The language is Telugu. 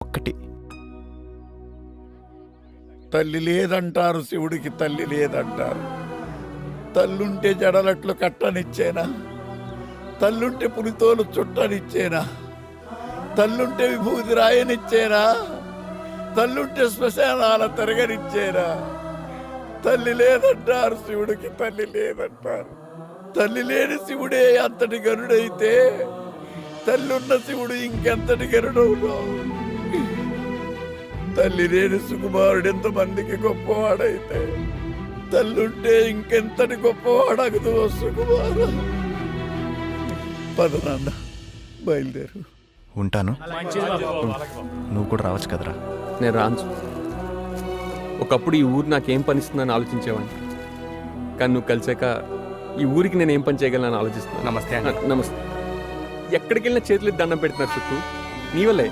ఒక్కటి. తల్లి లేదంటారు, శివుడికి తల్లి లేదంటారు. తల్లుంటే జడలట్లు కట్టనిచ్చేనా? తల్లుంటే పులితోలు చుట్టనిచ్చేనా? తల్లుంటే విభూతి రాయనిచ్చేనా? తల్లుంటే శ్మశానాల తిరగనిచ్చేనా? తల్లి లేదంటారు, శివుడికి తల్లి లేదంటారు. తల్లి లేని శివుడే అంతటి గరుడైతే తల్లున్న శివుడు ఇంకెంతటి గరుడవును? తల్లి లేని సుకుమారుడు ఎంతమందికి గొప్పవాడైతే తల్లుంటే ఇంకెంతటి గొప్పవాడగదు సుకుమారు. పద నాన్న, బయలుదేరు. ఉంటాను. నువ్వు కూడా రావచ్చు కదరా. నేను రాను. ఒకప్పుడు ఈ ఊరు నాకేం పనిస్తుందని ఆలోచించేవాడిని, కానీ నువ్వు కలిసాక ఈ ఊరికి నేను ఏం పని చేయగలను ఆలోచిస్తున్నాను. నమస్తే. నమస్తే. ఎక్కడికి వెళ్ళినా చేతులు దండం పెడుతున్నారు చుట్టూ, నీ వల్లే.